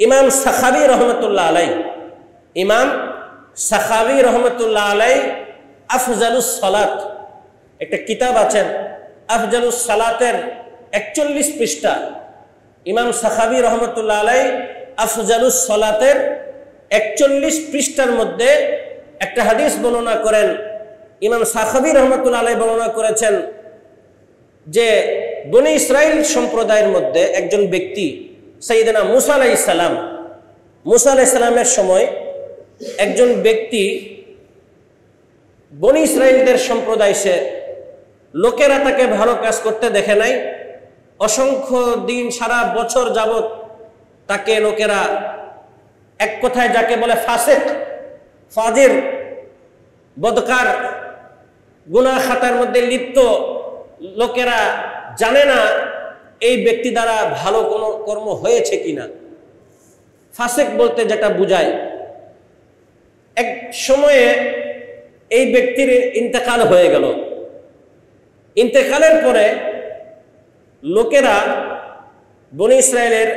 ইমাম সাখাবী রহমতুল্লাহ আলাই, ইমাম সাখাবী রহমতুল্লাহ আলাই আফজালুস সালাত একটা কিতাব আছেন, আফজালুস সালাতের 41 পৃষ্ঠা। ইমাম সাখাবী রহমতুল্লাহ আলাই আফজালুস সালাতের 41 পৃষ্ঠার মধ্যে একটা হাদিস বর্ণনা করেন। ইমাম সাখাবী রহমতুল্লাহ আলাই বর্ণনা করেছেন যে বনি ইসরাইল সম্প্রদায়ের মধ্যে একজন ব্যক্তি সাইয়েদনা মুসা আলাইহিস সালাম, মুসা আলাইহিস সালামের সময় একজন ব্যক্তি বনি ইসরাইলদের সম্প্রদায়, সে লোকেরা তাকে ভালো কাজ করতে দেখে নাই, অসংখ্য দিন সারা বছর যাবত তাকে লোকেরা এক কথায় যাকে বলে ফাসিক, ফাজির, বদকার, গুনাহ খাতার মধ্যে লিপ্ত, লোকেরা জানে না এই ব্যক্তি দ্বারা ভালো কোনো কর্ম হয়েছে কিনা। ফাসিক বলতে যেটা বুঝায়। এক সময়ে এই ব্যক্তির ইন্তেকাল হয়ে গেল। ইন্তেকালের পরে লোকেরা বনি ইসরায়েলের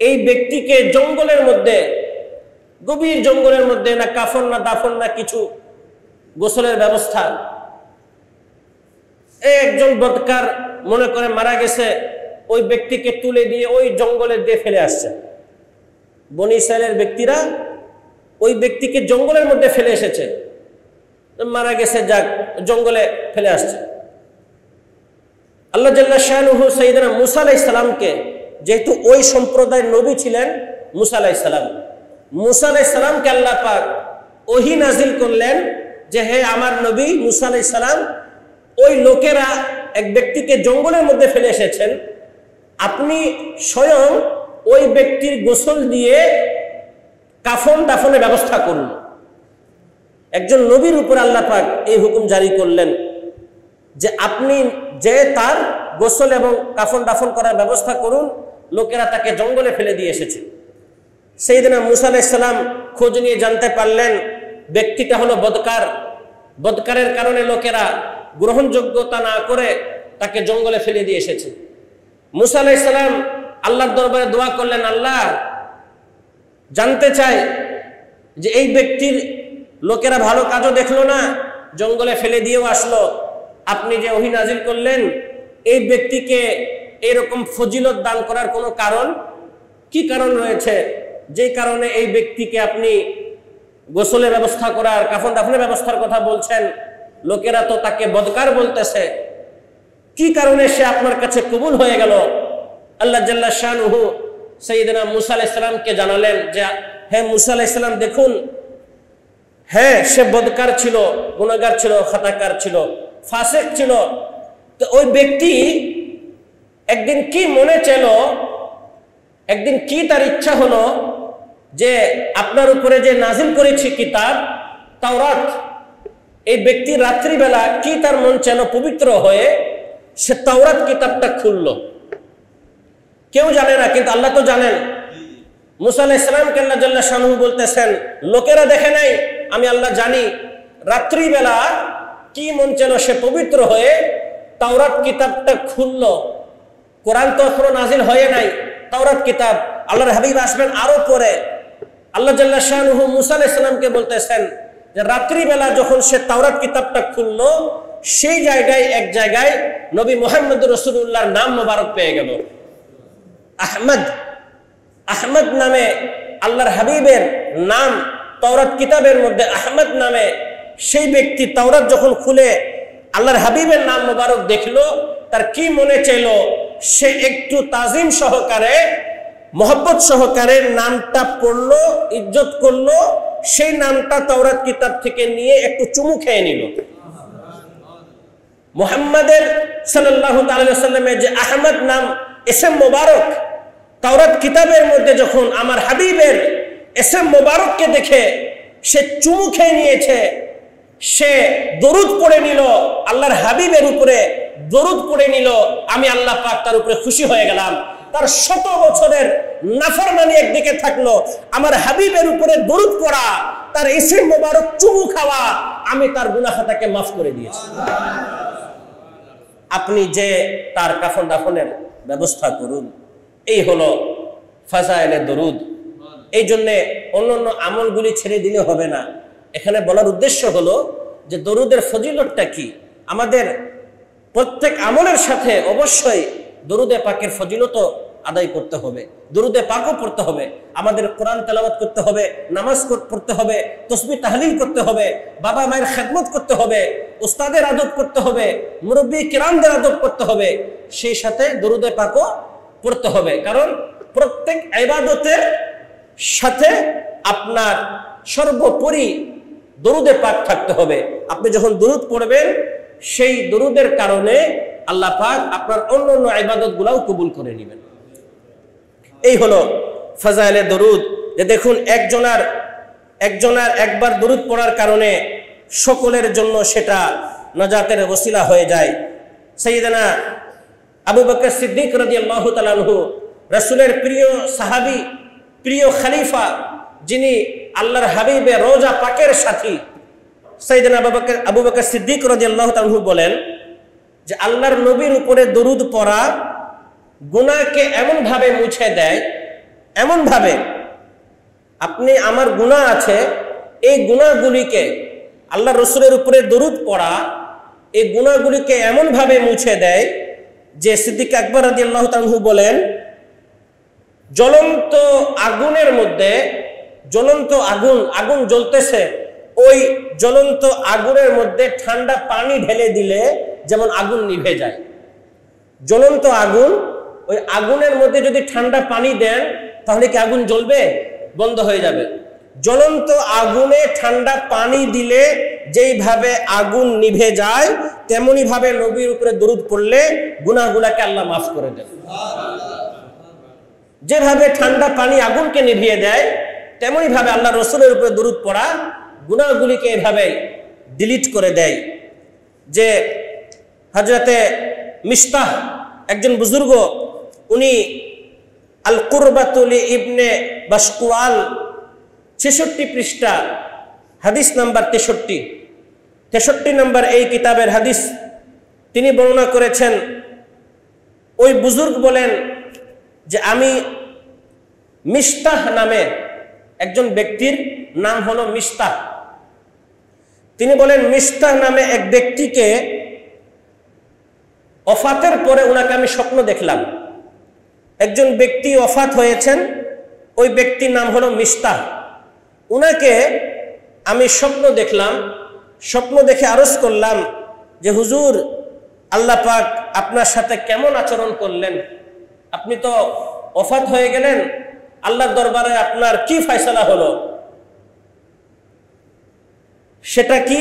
এই ব্যক্তিকে জঙ্গলের মধ্যে, গভীর জঙ্গলের মধ্যে, না কাফন না দাফন না কিছু, গোসলের ব্যবস্থা, একজন বদকার মনে করে মারা গেছে, ওই ব্যক্তিকে তুলে দিয়ে ওই জঙ্গলে দিয়ে ফেলে আসছে। বনি ইসরায়েলের ব্যক্তিরা ওই ব্যক্তিকে জঙ্গলের মধ্যে ফেলে এসেছে, মারা গেছে, যাক জঙ্গলে ফেলে আসছে। আল্লাহ জাল্লা শানুহু সাইয়েদনা মুসা আলাইহিস সালামকে, যেহেতু ওই সম্প্রদায়ের নবী ছিলেন মুসা আলাইহিস সালাম, মুসা আলাইহিস সালামকে আল্লাহ পাক ওহী নাজিল করলেন যে হে আমার নবী মুসা আলাইহিস সালাম, ওই লোকেরা এক ব্যক্তিকে জঙ্গলের মধ্যে ফেলে এসেছেন, আপনি স্বয়ং ওই ব্যক্তির গোসল দিয়ে কাফন দাফনের ব্যবস্থা করুন। একজন নবীর উপর আল্লাহ পাক এই হুকুম জারি করলেন যে আপনি যে তার গোসল এবং কাফন দাফন করার ব্যবস্থা করুন। লোকেরা তাকে জঙ্গলে ফেলে দিয়ে এসেছে। সাইয়েদনা মুসা আলাইহিস সালাম খোঁজ নিয়ে জানতে পারলেন ব্যক্তিটা হলো বদকার, বদকারের কারণে লোকেরা গ্রহণযোগ্যতা না করে তাকে জঙ্গলে ফেলে দিয়ে এসেছে। মুসা আলাইহিস সালাম আল্লাহর দরবারে দোয়া করলেন, আল্লাহ জানতে চাই যে এই ব্যক্তির লোকেরা ভালো কাজও দেখলো না, জঙ্গলে ফেলে দিয়েও আসলো, আপনি যে ওহী নাজিল করলেন এই ব্যক্তিকে এরকম ফজিলত দান করার কোনো কারণ, কি কারণ রয়েছে যে কারণে এই ব্যক্তিকে আপনি গোসলের ব্যবস্থা করার, কাফন দাফনের ব্যবস্থার কথা বলছেন? লোকেরা তো তাকে বদকার বলতেছে, কি কারণে সে আপনার কাছে কবুল হয়ে গেল? আল্লাহ জাল্লা শানুহু সাইয়েদনা মুসা আলাইহিস সালামকে জানালেন যে হে মুসা আলাইহিস সালাম, দেখুন হ্যাঁ সে বদকার ছিল, গুনাহগার ছিল, খাতাকার ছিল, ফাসিক ছিল। তো ওই ব্যক্তি একদিন কি মনে চাইল, একদিন কি তার ইচ্ছা হলো যে আপনার উপরে যে নাজিল করেছি কিতাব তাওরাত, এই ব্যক্তি রাত্রিবেলা কি তার মন চাইল পবিত্র হয়ে সে তাওরাত কিতাবটা খুলল। কেউ জানে না, কিন্তু আল্লাহ তো জানেন। মুসা আলাইহিস সালামকে আল্লাহ জাল্লা শানুহু বলতেছেন, লোকেরা দেখে নাই, আমি আল্লাহ জানি। রাত্রিবেলা কি মন চাইল সে পবিত্র হয়ে তাওরাত কিতাবটা খুলল। কোরআন তো এখনো নাজিল হয়ে নাই, তাওরাত কিতাব আল্লাহর হাবিব আসবেন আরো পরে। আল্লাহ জাল্লা শানুহু মুসা আলাইহিস সালামকে বলতেছেন যে রাত্রিবেলা যখন সে তাওরাত কিতাবটা খুলল, সেই জায়গায় এক জায়গায় নবী মুহাম্মদ রাসূলুল্লাহর নাম মোবারক পেয়ে গেল। আহমদ, আহমদ নামে আল্লাহর হাবিবের নাম তাওরাত কিতাবের মধ্যে আহমদ নামে সেই ব্যক্তি তাওরাত যখন খুলে আল্লাহর হাবিবের নাম মোবারক দেখলো, তার কি মনে চাইল সে একটু তাজিম সহকারে, মোহব্বত সহকারে নামটা পড়লো, ইজ্জত করলো, সেই নামটা তাওরাত কিতাব থেকে নিয়ে একটু চুমু খেয়ে নিল। মুহাম্মাদের সাল্লাল্লাহু তাআলা সাল্লামের যে আহমদ নাম ইসম মোবারক তাওরাত কিতাবের মধ্যে যখন আমার হাবিবের ইসম মোবারককে দেখে সে চুমু খেয়ে নিয়েছে, সে দরুদ পড়ে নিল, আল্লাহর হাবিবের উপরে দরুদ পড়ে নিল, আমি আল্লাহ পাক তার উপরে খুশি হয়ে গেলাম। তার শত বছরের নাফরমানি একদিকে থাকলো, আমার হাবিবের উপরে দরুদ পড়া, তার ইসম মোবারক চুমু খাওয়া, আমি তার গুনাহ খাতাকে মাফ করে দিয়েছি। আপনি যে তার কাফন দাফনের ব্যবস্থা করুন। এই হলো ফাজাইলে দরুদ। এই জন্যে অন্যান্য আমলগুলি ছেড়ে দিলে হবে না। এখানে বলার উদ্দেশ্য হলো যে দরুদের ফজিলতটা কি। আমাদের প্রত্যেক আমলের সাথে অবশ্যই দরুদে পাকের ফজিলত আদায় করতে হবে, দরুদে পাকও পড়তে হবে, আমাদের কোরআন তেলাওয়াত করতে হবে, নামাজ পড়তে হবে, তসবিহ তাহলিল করতে হবে, বাবা মায়ের খেদমত করতে হবে, উস্তাদের আদব করতে হবে, মুরব্বী কিরামদের আদব করতে হবে, সেই সাথে দরুদে পাকও পড়তে হবে। কারণ প্রত্যেক ইবাদতের সাথে আপনার সর্বোপরি দরুদে পাক থাকতে হবে। আপনি যখন দরুদ পড়বেন সেই দরুদের কারণে আল্লাহ পাক আপনার অন্যান্য ইবাদতগুলোও কবুল করে নেবেন। এই হলো ফাজাইলে দরুদ। যে দেখুন একজনের একবার দরুদ পড়ার কারণে সকলের জন্য সেটা নাজাতের ওসিলা হয়ে যায়। সাইয়েদনা আবু বকর সিদ্দিক রাদিয়াল্লাহু তাআলা আনহু, রাসূলের প্রিয় সাহাবী, প্রিয় খলিফা, যিনি আল্লাহর হাবিবের রওজা পাকের সাথী, সাইয়েদনা আবু বকর সিদ্দিক রাদিয়াল্লাহু তাআলা আনহু বলেন যে আল্লাহর নবীর উপরে দরুদ পড়া গুনাহকে এমন ভাবে মুছে দেয়, এমন ভাবে আপনি আমার গুনাহ আছে, এই গুনাহগুলিকে আল্লাহ রসুলের উপরে দরুদ পড়া এই গুনাহগুলিকে এমন ভাবে মুছে দেয় যে সিদ্দিক আকবর রাদিয়াল্লাহু তাআলা আনহু বলেন জ্বলন্ত আগুনের মধ্যে, জ্বলন্ত আগুন জ্বলতেছে, ওই জ্বলন্ত আগুনের মধ্যে ঠান্ডা পানি ঢেলে দিলে যেমন আগুন নিভে যায়। জ্বলন্ত আগুন, ওই আগুনের মধ্যে যদি ঠান্ডা পানি দেন তাহলে কি আগুন জ্বলবে? বন্ধ হয়ে যাবে। জ্বলন্ত আগুনে ঠান্ডা পানি দিলে যেইভাবে আগুন নিভে যায় তেমনি ভাবে নবীর উপরে দরুদ পড়লে গুনাহগুলাকে আল্লাহ মাফ করে দেন। যেভাবে ঠান্ডা পানি আগুনকে নিভিয়ে দেয় তেমনি ভাবে আল্লাহ রসুলের উপরে দরুদ পড়া গুনাহগুলিকে এভাবে ডিলিট করে দেয়। যে হযরতে মিশতাহ একজন বুজুর্গ, উনি আল কুরবাতুল ইবনে বাশকুয়াল 66 পৃষ্ঠা হাদিস নাম্বার 63 নম্বর এই কিতাবের হাদিস তিনি বর্ণনা করেছেন। ওই বুজুর্গ বলেন যে আমি মিশতাহ নামে একজন ব্যক্তির নাম হলো মিশতাহ, তিনি বলেন মিশতাহ নামে এক ব্যক্তিকে ওফাতের পরে ওনাকে আমি স্বপ্ন দেখলাম। একজন ব্যক্তি ওফাত হয়েছেন, ওই ব্যক্তির নাম হলো মিশতাহ। উনাকে আমি স্বপ্ন দেখলাম, স্বপ্ন দেখে আরজ করলাম যে হুজুর আল্লাহ পাক আপনার সাথে কেমন আচরণ করলেন, আপনি তো ওফাত হয়ে গেলেন, আল্লাহর দরবারে আপনার কি ফয়সালা হলো? সেটা কি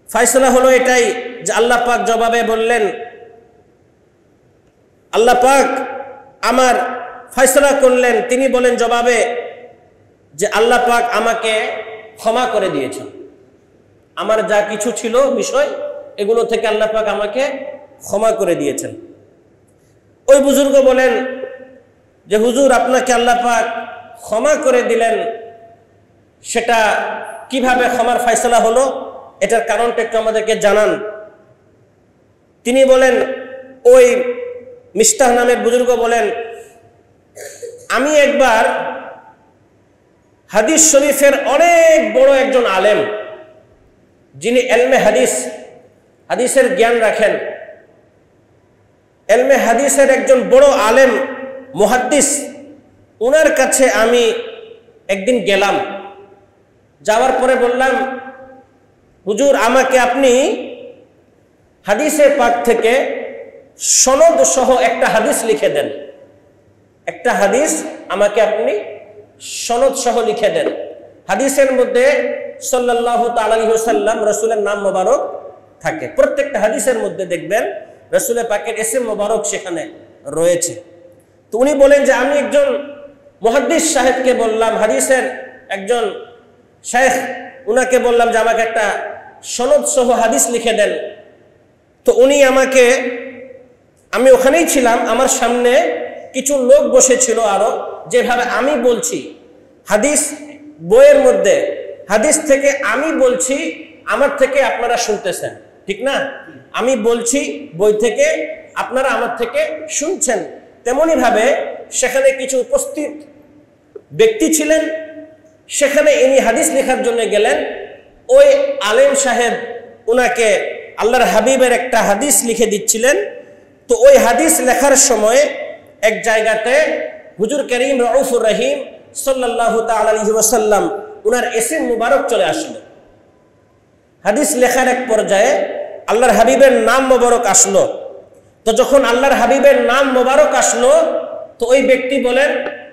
ফয়সালা হলো? এটাই যে আল্লাহ পাক জবাবে বললেন, আল্লাহ পাক আমার ফয়সালা করলেন, তিনি বলেন জবাবে যে আল্লাহ পাক আমাকে ক্ষমা করে দিয়েছেন, আমার যা কিছু ছিল বিষয় এগুলো থেকে আল্লাহ পাক আমাকে ক্ষমা করে দিয়েছেন। ওই বুজুর্গ বলেন যে হুজুর আপনাকে আল্লাহ পাক ক্ষমা করে দিলেন, সেটা কিভাবে ক্ষমার ফয়সালা হলো, এটার কারণটা একটু আমাদেরকে জানান। তিনি বলেন, ওই মিশতাহ নামের বুজুর্গ বলেন আমি একবার হাদিস শরীফের অনেক বড় একজন আলেম, যিনি এলমে হাদিসের জ্ঞান রাখেন, এলমে হাদিসের একজন বড় আলেম মুহাদ্দিস, ওনার কাছে আমি একদিন গেলাম। যাওয়ার পরে বললাম হুজুর আমাকে আপনি হাদিসে পাক থেকে সনদ সহ একটা হাদিস লিখে দেন, একটা হাদিস আমাকে আপনি সনদ সহ লিখে দেন। হাদিসের মধ্যে সাল্লাল্লাহু তাআলা আলাইহি ওয়াসাল্লাম রাসূলের নাম মোবারক থাকে, প্রত্যেকটা হাদিসের মধ্যে দেখবেন রাসূলের পাকের ইসম মোবারক সেখানে রয়েছে। তো উনি বলেন যে আমি একজন মুহাদ্দিস সাহেবকে বললাম, হাদিসের একজন শাইখ, উনাকে বললাম যে আমাকে একটা সনদ সহ হাদিস লিখে দেন। তো উনি আমাকে, আমি ওখানেই ছিলাম, আমার সামনে কিছু লোক বসেছিল আরো, যেভাবে আমি বলছি হাদিস বইয়ের মধ্যে, হাদিস থেকে আমি বলছি, আমার থেকে আপনারা শুনতেছেন, ঠিক না? আমি বলছি বই থেকে, আপনারা আমার থেকে শুনছেন। তেমনি ভাবে সেখানে কিছু উপস্থিত ব্যক্তি ছিলেন। সেখানে ইনি হাদিস লেখার জন্য গেলেন। ওই আলেম সাহেব ওনাকে আল্লাহর হাবিবের একটা হাদিস লিখে দিচ্ছিলেন। তো ওই হাদিস লেখার সময় এক জায়গাতে হুজুর করিম রউফুর রহিম সাল্লাল্লাহু তাআলা আলাইহি ওয়াসাল্লাম ওনার ইসম মুবারক চলে আসলো। হাদিস লেখার এক পর্যায়ে আল্লাহর হাবিবের নাম মোবারক আসলো। তো যখন আল্লাহর হাবিবের নাম মোবারক আসলো, তো ওই ব্যক্তি বলেন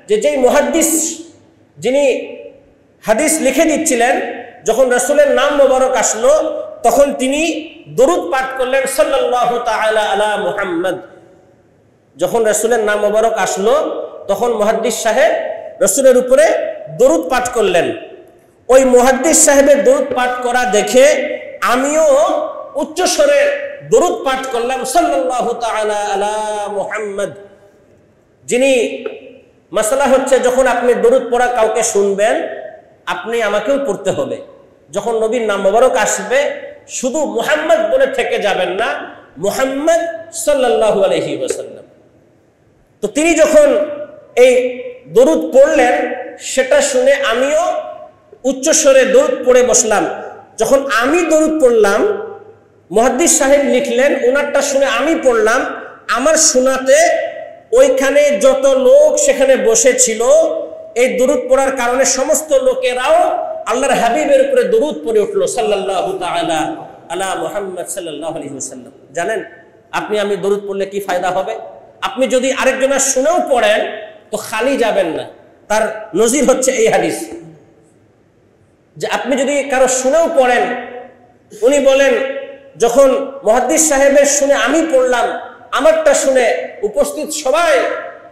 যে যেই মুহাদ্দিস যিনি হাদিস লিখে দিচ্ছিলেন, যখন রাসূলের নাম মোবারক আসলো তখন তিনি দরুদ পাঠ করলেন সাল্লাল্লাহু তাআলা আলা মুহাম্মদ। যখন রাসূলের নাম মোবারক আসলো তখন মুহাদ্দিস সাহেব রাসূলের উপরে দরুদ পাঠ করলেন। ওই মুহাদ্দিস সাহেবের দরুদ পাঠ করা দেখে আমিও উচ্চ স্বরে দরুদ পাঠ করলাম সাল্লাল্লাহু তাআলা আলা মুহাম্মদ। যিনি মাসলা হচ্ছে, যখন আপনি দরুদ পড়া কাউকে শুনবেন, আপনি আমাকেও পড়তে হবে। যখন নবীর নাম মোবারক আসবে শুধু মুহাম্মদ বলে থেকে যাবেন না, মুহাম্মদ সাল্লাল্লাহু আলাইহি ওয়াসাল্লাম। তো তিনি যখন এই দরুদ পড়লেন সেটা শুনে আমিও উচ্চ স্বরে দরুদ পড়ে বসলাম। যখন আমি দরুদ পড়লাম, মুহাদ্দিস সাহেব লিখলেন, ওনারটা শুনে আমি পড়লাম। আমার শোনাতে ওইখানে যত লোক সেখানে বসেছিল, এই দরুদ পড়ার কারণে সমস্ত লোকেরাও আল্লাহর হাবিবের উপরে দরুদ পড়ে উঠলো সাল্লাল্লাহু তাআলা আলা মুহাম্মদ সাল্লাল্লাহু আলাইহি ওয়াসাল্লাম। জানেন আপনি আমি দরুদ পড়লে কি ফায়দা হবে? আপনি যদি আরেকজনের শুনেও পড়েন তো খালি যাবেন না। তার নজির হচ্ছে এই হাদিস, যে আপনি যদি কারো শুনেও পড়েন, উনি বলেন যখন মুহাদ্দিস সাহেবের শুনে আমি পড়লাম, আমারটা শুনে উপস্থিত সবাই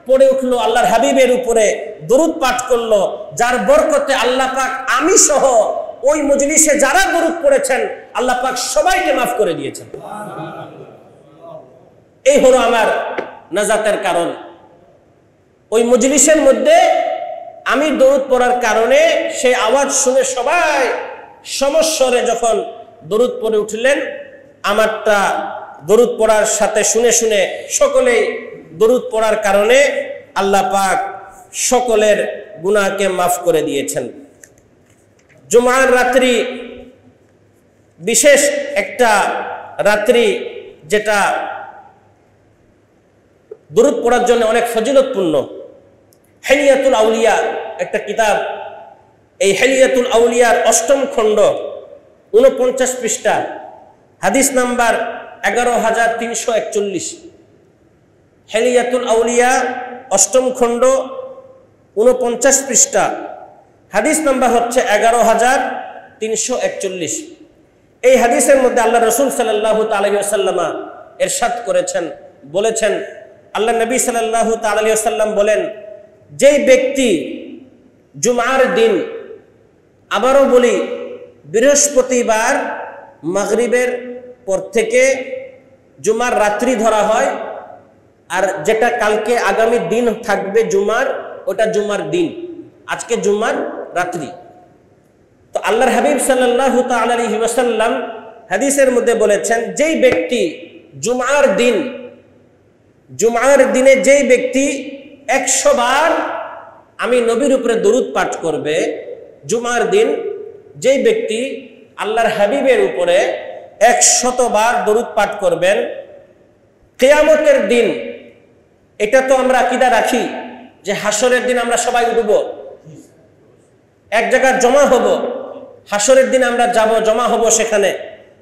পড়ে উঠলো, আল্লাহর হাবিবের উপরে দরুদ পাঠ করলো, যার বরকতে আল্লাহ পাক আমি সহ ওই মজলিসে যারা দরুদ পড়েছেন আল্লাহ পাক সবাইকে মাফ করে দিয়েছেন। এই হলো আমার নাজাতের কারণ। ওই মজলিসের মধ্যে আমি দরুদ পড়ার কারণে সেই আওয়াজ শুনে সবাই সমস্বরে যখন দরুদ পড়ে উঠলেন, আমারটা দরুদ পড়ার সাথে শুনে শুনে সকলেই দরুদ পড়ার কারণে আল্লাহ পাক সকলের গুনাহকে মাফ করে দিয়েছেন। জুমার রাত্রি বিশেষ একটা রাত্রি, যেটা দরুদ পড়ার জন্য অনেক ফজিলতপূর্ণ। হিলিয়াতুল আউলিয়া একটা কিতাব, এই হিলিয়াতুল আউলিয়ার ৮ম খণ্ড ৪৯ পৃষ্ঠা, হাদিস নাম্বার ১১,৩৪১। হিলিয়াতুল আউলিয়া ৮ম খণ্ড ৪৯ পৃষ্ঠা, হাদিস নাম্বার হচ্ছে ১১,৩৪১। এই হাদিসের মধ্যে আল্লাহ রাসূল সাল্লাল্লাহু আলাইহি ওয়াসাল্লাম ইরশাদ করেছেন, বলেছেন, আল্লাহ নবী সাল্লাল্লাহু আলাইহি ওয়াসাল্লাম বলেন, যেই ব্যক্তি জুমার দিন, আবারও বলি বৃহস্পতিবার মাগরিবের পর থেকে জুমার রাত্রি ধরা হয়, আর যেটা কালকে আগামী দিন থাকবে জুমার, ওটা জুমার দিন, আজকে জুমার রাত্রি। তো আল্লাহর হাবিব সাল্লাল্লাহু আলাইহি ওয়াসাল্লাম হাদিসের মধ্যে বলেছেন, যেই ব্যক্তি জুমার দিনে যেই ব্যক্তি ১০০ বার আমি নবীর উপরে দরুদ পাঠ করবে, জুমার দিন যেই ব্যক্তি আল্লাহর হাবিবের উপরে ১০০ বার দরুদ পাঠ করবেন, কিয়ামতের দিন, এটা তো আমরা আকীদা রাখি যে হাসরের দিন আমরা সবাই উঠব, এক জায়গায় জমা হব, হাসরের দিন আমরা যাব, জমা হব সেখানে।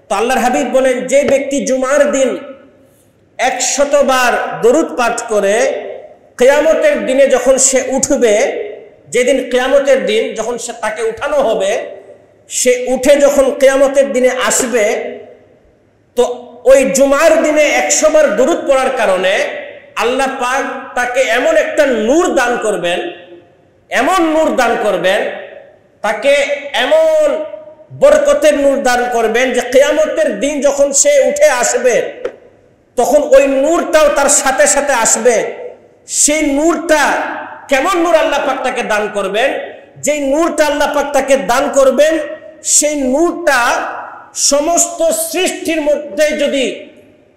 তো আল্লাহর হাবিব বলেন, যে ব্যক্তি জুমার দিন ১০০ বার দরুদ পাঠ করে কিয়ামতের দিনে যখন সে উঠবে, যেদিন কিয়ামতের দিন যখন সে তাকে উঠানো হবে, সে উঠে যখন কিয়ামতের দিনে আসবে, তো ওই জুমার দিনে ১০০ বার দরুদ পড়ার কারণে আল্লাহ পাক তাকে এমন একটা নূর দান করবেন, এমন নূর দান করবেন, তাকে এমন বরকতের নূর দান করবেন যে কিয়ামতের দিন যখন সে উঠে আসবে তখন ওই নূরটাও তার সাথে সাথে আসবে। সেই নূরটা কেমন নূর আল্লাহ পাক তাকে দান করবেন? যেই নূরটা আল্লাহ পাক তাকে দান করবেন, সেই নূরটা সমস্ত সৃষ্টির মধ্যে যদি,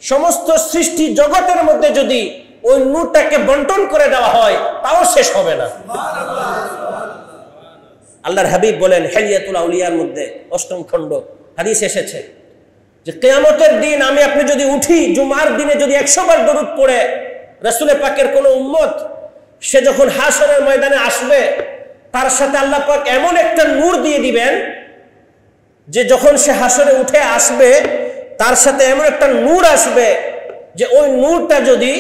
সমস্ত সৃষ্টি জগতের মধ্যে যদি ওই নূরটাকে বন্টন করে দেওয়া হয় তাও শেষ হবে না। আল্লাহর হাবিব বলেন হিলিয়াতুল আউলিয়ার মধ্যে 8ম খণ্ড হাদিস এসেছে যে কিয়ামতের দিন আমি আপনি যদি উঠি, জুমার দিনে যদি 100 বার দরুদ পড়ে রাসূল পাকের কোন উম্মত, সে যখন হাশরের ময়দানে আসবে তার সাথে আল্লাহ পাক এমন একটা নূর দিয়ে দিবেন যে যখন সে হাশরে উঠে আসবে তার সাথে এমন একটা নূর আসবে যে ওই নূরটা যদি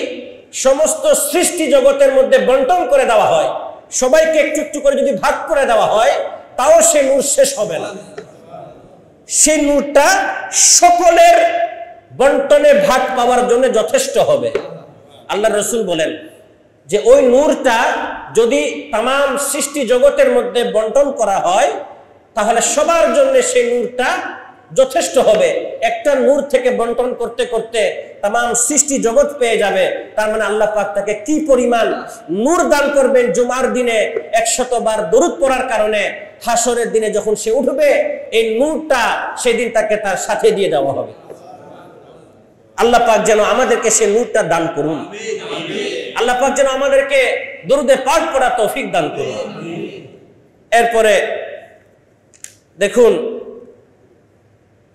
সমস্ত সৃষ্টি জগতের মধ্যে বন্টন করে দেওয়া হয়, সবাইকে একটু একটু করে যদি ভাগ করে দেওয়া হয়, তাও সে নূর শেষ হবে না। সেই নূরটা সকলের বন্টনে ভাগ পাওয়ার জন্য যথেষ্ট হবে। আল্লাহ রাসূল বলেন যে ওই নূরটা যদি তামাম সৃষ্টি জগতের মধ্যে বন্টন করা হয় তাহলে সবার জন্য সেই নূরটা যথেষ্ট হবে। একটা নূর থেকে বন্টন করতে করতে তামাম সৃষ্টি জগৎ পেয়ে যাবে। তার মানে আল্লাহ পাক তাকে কি পরিমাণ নূর দান করবেন জুমার দিনে 100 বার দরুদ পড়ার কারণে, হাশরের দিনে যখন সে উঠবে এই নূরটা সেদিন তাকে তার সাথে দিয়ে দেওয়া হবে। আল্লাহ পাক যেন আমাদেরকে সেই নূরটা দান করুন। আল্লাহ পাক যেন আমাদেরকে দরুদে পাক পড়ার তৌফিক দান করুন। এরপরে দেখুন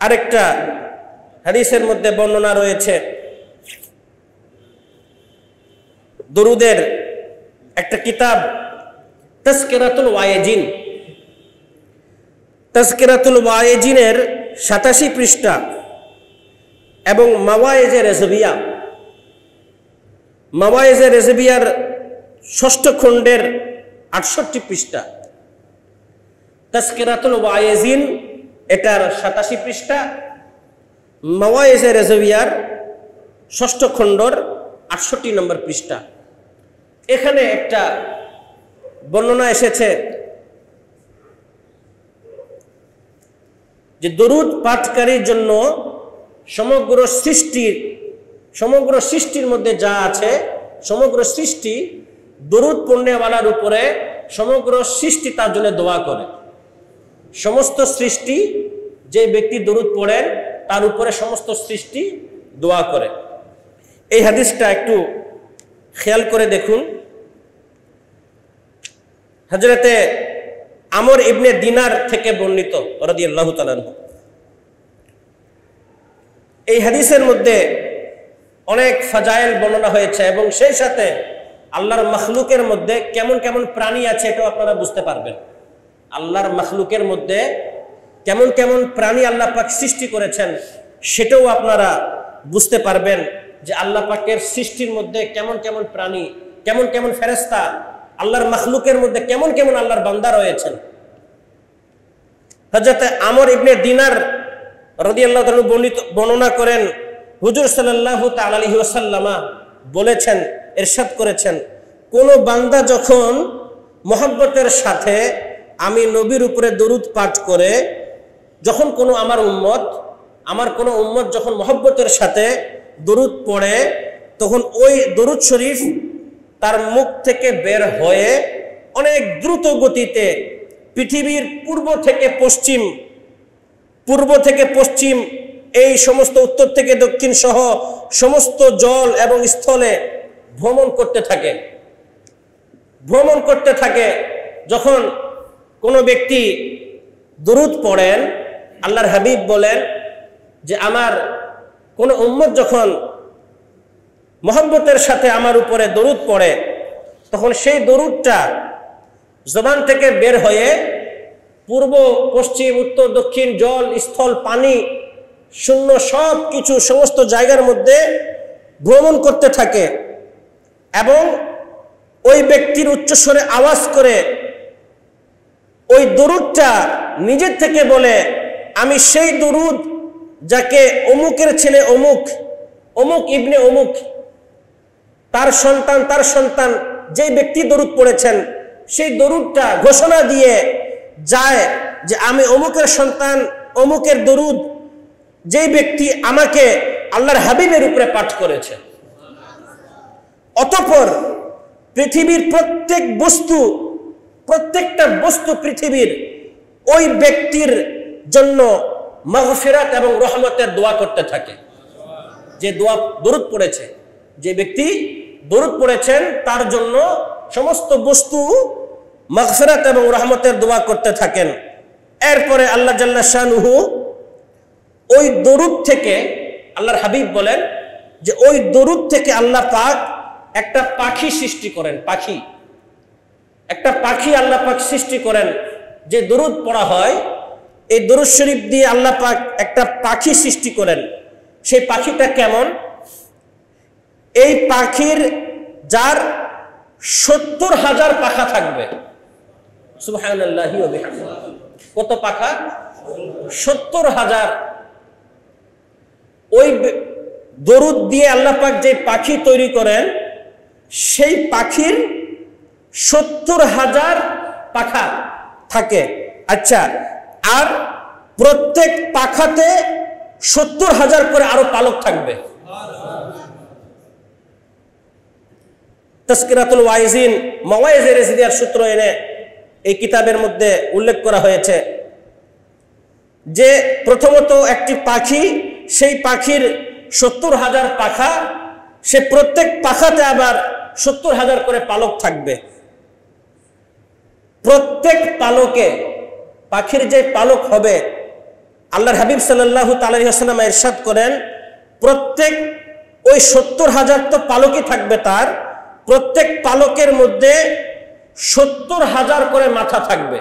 আরেকটা হাদিসের মধ্যে বর্ণনা রয়েছে, দরুদের একটা কিতাব তাজকিরাতুল ওয়াইজিন, তাজকিরাতুল ওয়াইজিনের 87 পৃষ্ঠা এবং মাওয়াইজে রেজবিয়া, মাওয়াইজে রেজবিয়ার 6ষ্ঠ খণ্ডের 68 পৃষ্ঠা, তাজকিরাতুল ওয়াইজিন এটার 87 পৃষ্ঠা, মাওয়াইজে রেজবিয়ার 6ষ্ঠ খণ্ডর 68 নম্বর পৃষ্ঠা। এখানে একটা বর্ণনা এসেছে যে দরুদ পাঠকারীর জন্য সমগ্র সৃষ্টির মধ্যে যা আছে, সমগ্র সৃষ্টি দরুদ পড়নেওয়ালার উপরে সমগ্র সৃষ্টি তার জন্য দোয়া করে। সমস্ত সৃষ্টি যে ব্যক্তি দরুদ পড়েন তার উপরে সমস্ত সৃষ্টি দোয়া করে। এই হাদিসটা একটু খেয়াল করে দেখুন। হযরতে আমর ইবনে দিনার থেকে বর্ণিত রাদিয়াল্লাহু তাআলা আনহু, এই হাদিসের মধ্যে অনেক ফাজাইল বর্ণনা হয়েছে এবং সেই সাথে আল্লাহর মাখলুকের মধ্যে কেমন কেমন প্রাণী আছে এটাও আপনারা বুঝতে পারবেন। আল্লাহর মাখলুকের মধ্যে কেমন কেমন প্রাণী আল্লাহ পাক সৃষ্টি করেছেন সেটাও আপনারা বুঝতে পারবেন যে আল্লাহ পাকের সৃষ্টির মধ্যে কেমন কেমন প্রাণী, কেমন কেমন ফেরেশতা, আল্লাহর মাখলুকের মধ্যে কেমন কেমন আল্লাহর বান্দা রয়েছেন। হযরত আমর ইবনে দিনার রাদিয়াল্লাহু তাআলা বর্ণনা করেন, হুজুর সাল্লাল্লাহু তাআলা আলাইহি ওয়াসাল্লাম বলেছেন, ইরশাদ করেছেন, কোন বান্দা যখন মহব্বতের সাথে আমি নবীর উপরে দরুদ পাঠ করে, যখন আমার কোনো উম্মত যখন মহব্বতের সাথে দরুদ পড়ে, তখন ওই দরুদ শরীফ তার মুখ থেকে বের হয়ে অনেক দ্রুত গতিতে পৃথিবীর পূর্ব থেকে পশ্চিম এই সমস্ত উত্তর থেকে দক্ষিণ সহ সমস্ত জল এবং স্থলে ভ্রমণ করতে থাকে। যখন কোনো ব্যক্তি দরুদ পড়েন, আল্লাহর হাবিব বলেন যে আমার কোনো উম্মত যখন মহব্বতের সাথে আমার উপরে দরুদ পড়ে, তখন সেই দরুদটা জবান থেকে বের হয়ে পূর্ব পশ্চিম উত্তর দক্ষিণ জল স্থল পানি শূন্য সব কিছু সমস্ত জায়গার মধ্যে ভ্রমণ করতে থাকে এবং ওই ব্যক্তির উচ্চস্বরে আওয়াজ করে ওই দরুদটা নিজের থেকে বলে, আমি সেই দরুদ যাকে অমুকের ছেলে অমুক ইবনে অমুক তার সন্তান যেই ব্যক্তি দরুদ পড়েছেন, সেই দরুদটা ঘোষণা দিয়ে যায় যে আমি অমুকের সন্তান অমুকের দরুদ যেই ব্যক্তি আমাকে আল্লাহর হাবিবের উপরে পাঠ করেছে। অতঃপর পৃথিবীর প্রত্যেকটা বস্তু পৃথিবীর ওই ব্যক্তির জন্য মাগফিরাত এবং রহমতের দোয়া করতে থাকে। যে দরুদ পড়েছে, যে ব্যক্তি দরুদ পড়েছেন তার জন্য সমস্ত বস্তু মাগফিরাত এবং রহমতের দোয়া করতে থাকেন। এরপরে আল্লাহ জাল্লা শানুহু ওই দরুদ থেকে, আল্লাহর হাবিব বলেন যে ওই দরুদ থেকে আল্লাহ পাক একটা পাখি সৃষ্টি করেন। পাখি, একটা পাখি আল্লাহ পাক সৃষ্টি করেন। যে দরুদ পড়া হয়, এই দরুদ শরীফ দিয়ে আল্লাহ পাক একটা পাখি সৃষ্টি করেন। সেই পাখিটা কেমন? এই পাখির যার 70,000 পাখা থাকবে। সুবহানাল্লাহি ওয়া বিহামদিহি। কত পাখা? 70,000। ওই দরুদ দিয়ে আল্লাহ পাক যে পাখি তৈরি করেন, সেই পাখির 70,000 পাখা থাকে। আচ্ছা, আর প্রত্যেক পাখাতে 70,000 করে আরো পালক থাকবে। তাসকিরাতুল ওয়াইজিন মাওয়াইজে রেজিয়ার সূত্র এনে এই কিতাবের মধ্যে উল্লেখ করা হয়েছে যে প্রথমত একটি পাখি, সেই পাখির 70,000 পাখা, সে প্রত্যেক পাখাতে আবার 70,000 করে পালক থাকবে। প্রত্যেক পালকে, পাখির যে পালক হবে, আল্লাহর হাবিব সাল্লাল্লাহু আলাইহি ওয়াসাল্লাম ইরশাদ করেন, প্রত্যেক ওই 70,000 তো পালকই থাকবে, তার প্রত্যেক পালকের মধ্যে 70,000 করে মাথা থাকবে।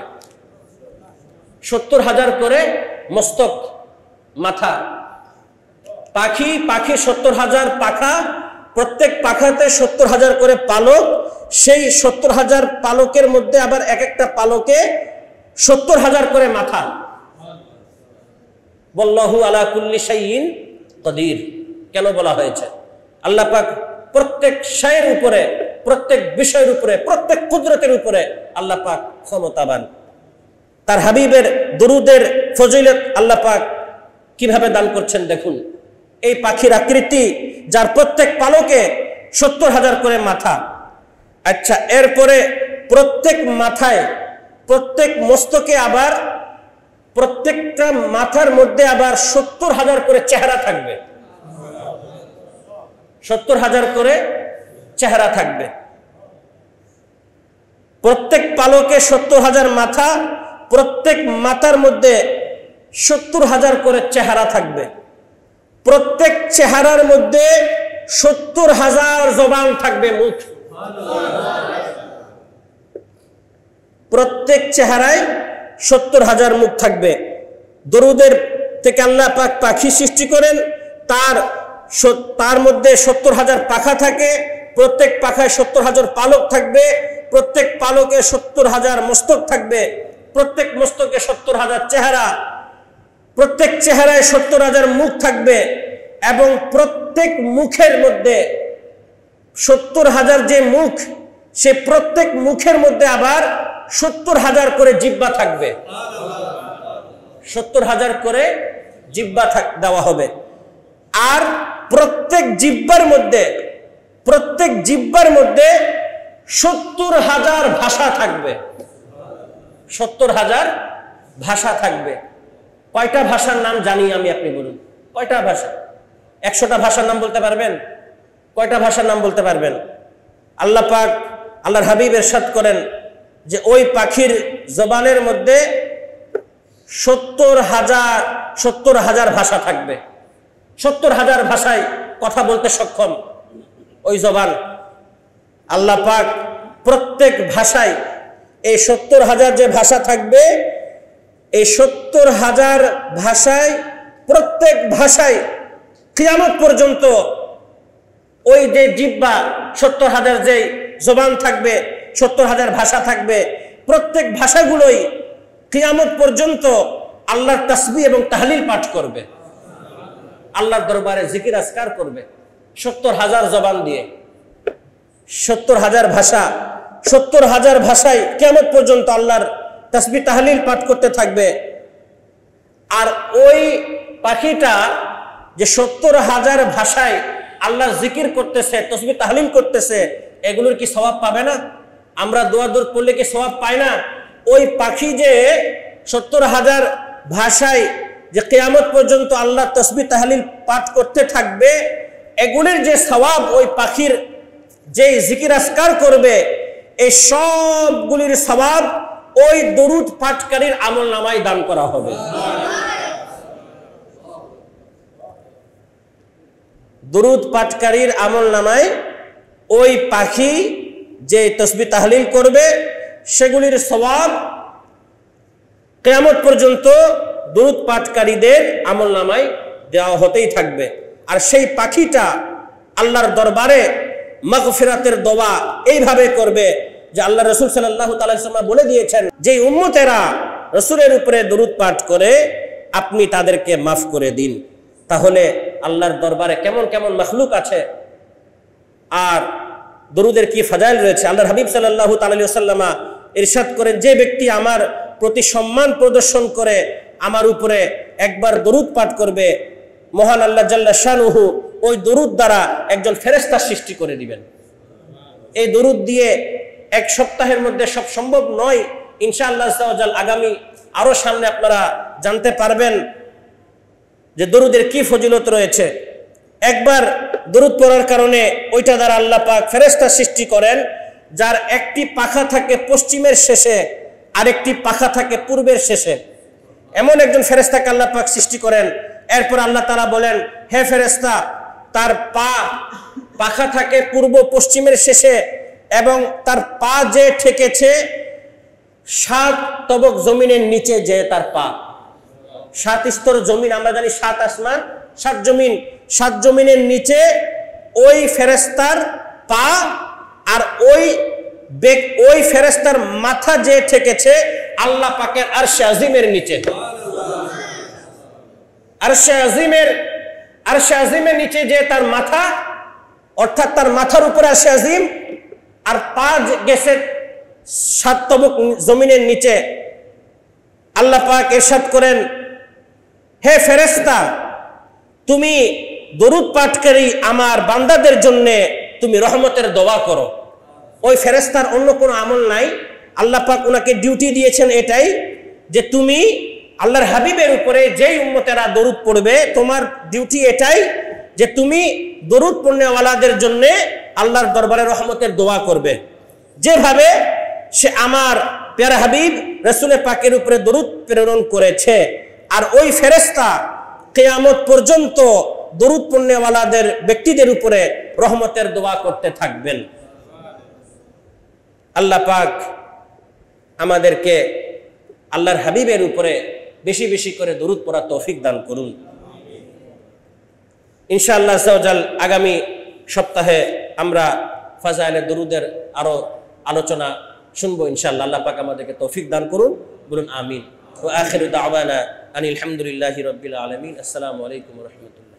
70,000 করে মস্তক, মাথা। পাখি 70,000 পাখা, প্রত্যেক পাখাতে 70,000 করে পালক। সেই 70,000 পালকের মধ্যে আবার এক একটা পালকে 70,000 করে মাথা। ওয়াল্লাহু আলা কুল্লি শাইইন কাদির কেন বলা হয়েছে? আল্লাহ পাক প্রত্যেক শায়ের উপরে, প্রত্যেক বিষয়ের উপরে, প্রত্যেক কুদরতের উপরে আল্লাহ পাক ক্ষমতাবান। তার হাবিবের দরুদের ফজিলত আল্লাহ পাক কিভাবে দান করছেন দেখুন। এই পাখির আকৃতি, যার প্রত্যেক পালকে 70,000 করে মাথা। আচ্ছা, এরপরে প্রত্যেক মাথায়, প্রত্যেক মস্তকে আবার, প্রত্যেকটা মাথার মধ্যে আবার 70,000 করে চেহারা থাকবে। 70,000 করে চেহারা থাকবে। প্রত্যেক পালকে 70,000 মাথা, প্রত্যেক মাথার মধ্যে 70,000 করে চেহারা থাকবে। প্রত্যেক চেহারার মধ্যে 70,000 জবান থাকবে, মুখ। প্রত্যেক চেহারায় 70,000 মুখ থাকবে। দরুদের থেকে আল্লাহ পাক পাখি সৃষ্টি করেন, তার মধ্যে 70,000 পাখা থাকে। প্রত্যেক পাখায় 70,000 পালক থাকবে। প্রত্যেক পালকে 70,000 মস্তক থাকবে। প্রত্যেক মস্তকে 70,000 চেহারা। প্রত্যেক চেহারায় 70,000 মুখ থাকবে। এবং প্রত্যেক মুখের মধ্যে 70,000 যে মুখ, সে প্রত্যেক মুখের মধ্যে আবার 70,000 করে জিহ্বা থাকবে। 70,000 করে জিহ্বা দেওয়া হবে। আর প্রত্যেক জিহ্বার মধ্যে, প্রত্যেক জিহ্বার মধ্যে 70,000 ভাষা থাকবে। 70,000 ভাষা থাকবে। কয়টা ভাষার নাম জানি আমি, আপনি বলুন কয়টা ভাষা? 100টা ভাষার নাম বলতে পারবেন? কয়টা ভাষার নাম বলতে পারবেন? আল্লাহ পাক, আল্লাহর হাবিব ইরশাদ করেন যে ওই পাখির জবানের মধ্যে 70,000 ভাষা থাকবে। 70,000 ভাষায় কথা বলতে সক্ষম ওই জবান। আল্লাহ পাক প্রত্যেক ভাষায় এই 70,000 যে ভাষা থাকবে, এই 70,000 ভাষায়, প্রত্যেক ভাষায় কিয়ামত পর্যন্ত ওই যে জিহ্বা, 70,000 যে জবান থাকবে, 70,000 ভাষা থাকবে, প্রত্যেক ভাষাগুলোই কিয়ামত পর্যন্ত আল্লাহর তাসবিহ এবং তাহলিল পাঠ করবে, আল্লাহর দরবারে জিকির আজকার করবে। 70,000 জবান দিয়ে 70,000 ভাষা, 70,000 ভাষায় কিয়ামত পর্যন্ত আল্লাহর তাসবিহ তাহলিল পাঠ করতে থাকবে। আর ওই পাখিটা যে 70,000 ভাষায় আল্লাহর জিকির করতেছে, তাসবিহ তাহলিল করতেছে, এগুলোর কি সওয়াব পাবে না? আমরা দোয়া দরুদ পড়লে কি সওয়াব পাই না? ওই পাখি যে 70,000 ভাষায় যে কিয়ামত পর্যন্ত আল্লাহ তাসবিহ তাহলিল পাঠ করতে থাকবে, এগুলির যে সওয়াব ওই পাখির যেই জিকির আজকার করবে এই সবগুলির সওয়াব ওই দরুদ পাঠকারীর আমলনামায় দান করা হবে। দরুদ পাঠকারীর আমলনামায় ওই পাখি যে তাসবিহ তাহলিল করবে সেগুলির সওয়াব কিয়ামত পর্যন্ত দরুদ পাঠকারীদের আমলনামায় দেওয়া হতেই থাকবে। আর সেই পাখিটা আল্লাহর দরবারে মাগফিরাতের দোয়া এইভাবে করবে যে আল্লাহ রাসূল সাল্লাল্লাহু তাআলা আলাইহি ওয়াসাল্লাম বলে দিয়েছেন যে উম্মতেরা রাসূলের উপরে দরুদ পাঠ করে আপনি তাদেরকে মাফ করে দিন। তাহলে আল্লাহর দরবারে কেমন কেমন মাখলুক আছে আর দরুদের কি ফাজাইল রয়েছে। আল্লাহর হাবিব সাল্লাল্লাহু তাআলা আলাইহি ওয়াসাল্লাম ইরশাদ করেন, যে ব্যক্তি আমার প্রতি সম্মান প্রদর্শন করে আমার উপরে একবার দরুদ পাঠ করবে, মহান আল্লাহ জাল্লা শানুহু ওই দরুদ দ্বারা একজন ফেরেশতা সৃষ্টি করে দিবেন। এই দরুদ দিয়ে এক সপ্তাহের মধ্যে সব সম্ভব নয়, ইনশাআল্লাহ তাআলা আগামী আরো সামনে আপনারা জানতে পারবেন যে দরুদের কি ফজিলত রয়েছে। একবার দরুদ পড়ার কারণে ওইটা দ্বারা আল্লাহ পাক ফেরেশতা সৃষ্টি করেন, যার একটি পাখা থাকে পশ্চিমের শেষে আরেকটি পাখা থাকে পূর্বের শেষে। এমন একজন ফেরেশতাকে আল্লাহ পাক সৃষ্টি করেন। এরপর আল্লাহ তাআলা বলেন, হে ফেরেশতা, তার পাখা থাকে পূর্ব পশ্চিমের শেষে এবং তার পা যে ঠেকেছে 7 তবক জমিনের নিচে, যে তার পা 7 স্তর জমিন, আমরা জানি 7 আসমান 7 জমিন, 7 জমিনের নিচে ওই ফেরেশতার পা আর ওই ফেরেশতার মাথা যে ঠেকেছে আল্লাহ পাকের আরশে আজিমের নিচে। আরশে আজিমের নিচে যে তার মাথা, অর্থাৎ তার মাথার উপরে আরশে আজিম আর পা গেছে 7 তবক জমিনের নিচে। আল্লাহ পাক ইরশাদ করেন, হে ফেরেশতা, তুমি দরুদ পাঠকারী আমার বান্দাদের জন্য তুমি রহমতের দোয়া করো। ওই ফেরেশতার অন্য কোনো আমল নাই, আল্লাহ পাক ওনাকে ডিউটি দিয়েছেন এটাই যে তুমি আল্লাহর হাবিবের উপরে যেই উম্মতেরা দরুদ পড়বে তোমার ডিউটি এটাই যে তুমি দরুদ পড়নেওয়ালাদের জন্য আল্লাহর দরবারে রহমতের দোয়া করবে। যেভাবে সে আমার প্যারা হাবিব রাসূল পাকের উপরে দরুদ প্রেরণ করেছে, আর ওই ফেরেশতা কিয়ামত পর্যন্ত দরুদ পড়নেওয়ালাদের ব্যক্তিদের উপরে রহমতের দোয়া করতে থাকবেন। আল্লাহ পাক আমাদেরকে আল্লাহর হাবিবের উপরে বেশি বেশি করে দরুদ পড়ার তৌফিক দান করুন। ইনশাআল্লাহ আল্লাহ আগামী সপ্তাহে আমরা ফাজাইলে দরুদের আরো আলোচনা শুনবো ইনশাআল্লাহ। আল্লাহ পাক আমাদেরকে তৌফিক দান করুন, বলুন আমিন। ওয়া আখিরু দাওয়ানা আনিল হামদুলিল্লাহি রাব্বিল আলামিন। আসসালামু আলাইকুম ওয়া রাহমাতুল্লাহ।